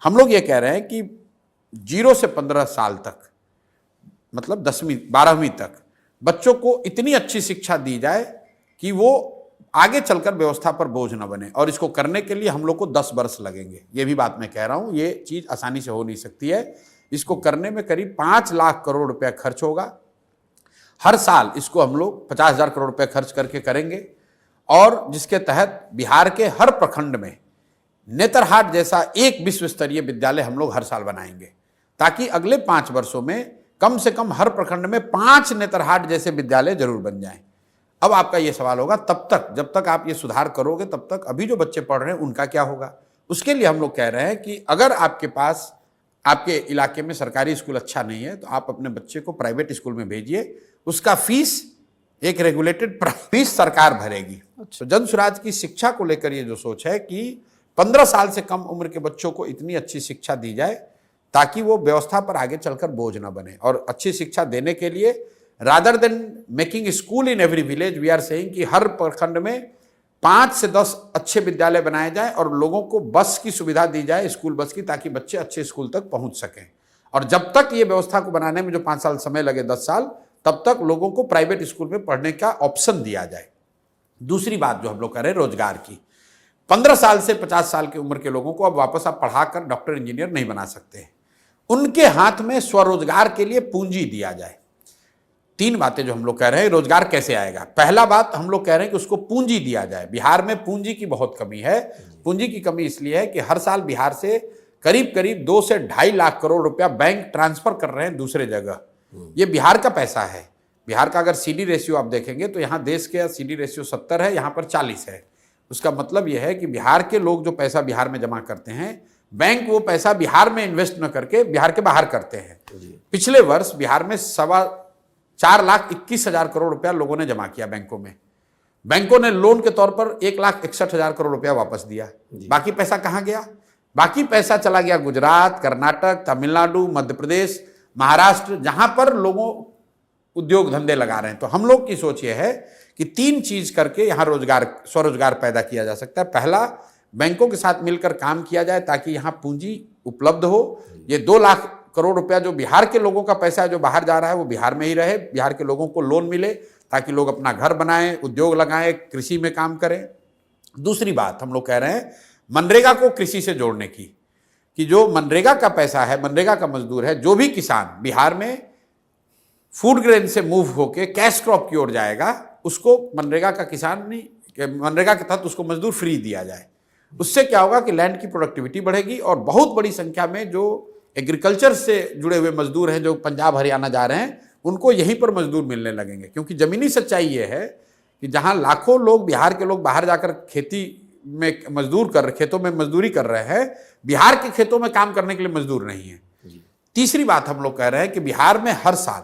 हम लोग ये कह रहे हैं कि 0 से 15 साल तक, मतलब 10वीं 12वीं तक बच्चों को इतनी अच्छी शिक्षा दी जाए कि वो आगे चलकर व्यवस्था पर बोझ न बने। और इसको करने के लिए हम लोग को 10 वर्ष लगेंगे। ये भी बात मैं कह रहा हूं, ये चीज आसानी से हो नहीं सकती है। इसको करने में करीब 5 लाख करोड़ रुपया खर्च होगा। हर साल इसको हम लोग 50,000 करोड़ रुपया खर्च करके करेंगे, और जिसके तहत बिहार के हर प्रखंड में नेतरहाट जैसा एक विश्व स्तरीय विद्यालय हम लोग हर साल बनाएंगे, ताकि अगले 5 वर्षों में कम से कम हर प्रखंड में 5 नेतरहाट जैसे विद्यालय जरूर बन जाएं। अब आपका ये सवाल होगा, तब तक जब तक आप ये सुधार करोगे तब तक अभी जो बच्चे पढ़ रहे हैं उनका क्या होगा? उसके लिए हम लोग कह रहे हैं कि अगर आपके पास आपके इलाके में सरकारी स्कूल अच्छा नहीं है तो आप अपने बच्चे को प्राइवेट स्कूल में भेजिए। उसका फीस एक रेगुलेटेड फीस सरकार भरेगी। तो जन स्वराज की शिक्षा को लेकर ये जो सोच है कि 15 साल से कम उम्र के बच्चों को इतनी अच्छी शिक्षा दी जाए ताकि वो व्यवस्था पर आगे चलकर बोझ ना बने। और अच्छी शिक्षा देने के लिए rather than making school in every village, we are saying कि हर प्रखंड में 5 से 10 अच्छे विद्यालय बनाए जाएं और लोगों को बस की सुविधा दी जाए, स्कूल बस की, ताकि बच्चे अच्छे स्कूल तक पहुंच सकें। और जब तक ये व्यवस्था को बनाने में जो 5 साल समय लगे, 10 साल, तब तक लोगों को प्राइवेट स्कूल में पढ़ने का ऑप्शन दिया जाए। दूसरी बात जो हम लोग कर रहे हैं रोजगार की, 15 साल से 50 साल की उम्र के लोगों को अब वापस आप पढ़ाकर डॉक्टर इंजीनियर नहीं बना सकते। उनके हाथ में स्वरोजगार के लिए पूंजी दिया जाए। 3 बातें जो हम लोग कह रहे हैं, रोजगार कैसे आएगा। पहला बात हम लोग कह रहे हैं कि उसको पूंजी दिया जाए। बिहार में पूंजी की बहुत कमी है। पूंजी की कमी इसलिए है कि हर साल बिहार से करीब करीब 2 से 2.5 लाख करोड़ रुपया बैंक ट्रांसफर कर रहे हैं दूसरे जगह। ये बिहार का पैसा है। बिहार का अगर सीडी रेशियो आप देखेंगे तो यहाँ देश के सीडी रेशियो 70 है, यहाँ पर 40 है। उसका मतलब यह है कि बिहार के लोग जो पैसा बिहार में जमा करते हैं, बैंक वो पैसा बिहार में इन्वेस्ट न करके बिहार के बाहर करते हैं। पिछले वर्ष बिहार में 4,21,000 करोड़ रुपया लोगों ने जमा किया बैंकों में। बैंकों ने लोन के तौर पर 1,61,000 करोड़ रुपया वापस दिया। बाकी पैसा कहाँ गया? बाकी पैसा चला गया गुजरात, कर्नाटक, तमिलनाडु, मध्य प्रदेश, महाराष्ट्र, जहां पर लोगों उद्योग धंधे लगा रहे हैं। तो हम लोग की सोच ये है कि 3 चीज करके यहां रोजगार, स्वरोजगार पैदा किया जा सकता है। पहला, बैंकों के साथ मिलकर काम किया जाए ताकि यहां पूंजी उपलब्ध हो। ये 2 लाख करोड़ रुपया जो बिहार के लोगों का पैसा है जो बाहर जा रहा है वो बिहार में ही रहे। बिहार के लोगों को लोन मिले ताकि लोग अपना घर बनाएं, उद्योग लगाएं, कृषि में काम करें। दूसरी बात हम लोग कह रहे हैं मनरेगा को कृषि से जोड़ने की, कि जो मनरेगा का पैसा है, मनरेगा का मजदूर है, जो भी किसान बिहार में फूड ग्रेन से मूव होके कैश क्रॉप की ओर जाएगा, उसको मनरेगा का किसान नहीं, मनरेगा के तहत उसको मजदूर फ्री दिया जाए। उससे क्या होगा कि लैंड की प्रोडक्टिविटी बढ़ेगी और बहुत बड़ी संख्या में जो एग्रीकल्चर से जुड़े हुए मजदूर हैं जो पंजाब हरियाणा जा रहे हैं, उनको यहीं पर मजदूर मिलने लगेंगे। क्योंकि जमीनी सच्चाई ये है कि जहां लाखों लोग, बिहार के लोग बाहर जाकर खेती में खेतों में मजदूरी कर रहे हैं, बिहार के खेतों में काम करने के लिए मजदूर नहीं है। तीसरी बात हम लोग कह रहे हैं कि बिहार में हर साल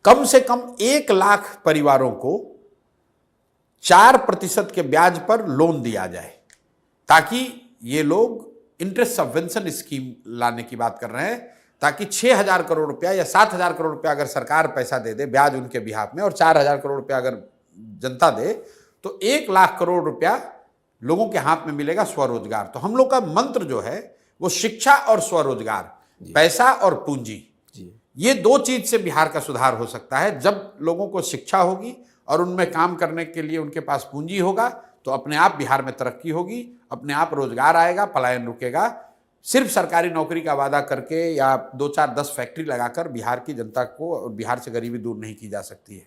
कम से कम 1 लाख परिवारों को 4% के ब्याज पर लोन दिया जाए, ताकि ये लोग इंटरेस्ट सबवेंशन स्कीम लाने की बात कर रहे हैं, ताकि 6,000 करोड़ रुपया या 7,000 करोड़ रुपया अगर सरकार पैसा दे दे ब्याज उनके बिहाफ में, और 4,000 करोड़ रुपया अगर जनता दे, तो 1 लाख करोड़ रुपया लोगों के हाथ में मिलेगा स्वरोजगार। तो हम लोग का मंत्र जो है वो शिक्षा और स्वरोजगार, पैसा और पूंजी, ये 2 चीज से बिहार का सुधार हो सकता है। जब लोगों को शिक्षा होगी और उनमें काम करने के लिए उनके पास पूंजी होगा तो अपने आप बिहार में तरक्की होगी, अपने आप रोजगार आएगा, पलायन रुकेगा। सिर्फ सरकारी नौकरी का वादा करके या 2, 4, 10 फैक्ट्री लगाकर बिहार की जनता को और बिहार से गरीबी दूर नहीं की जा सकती है।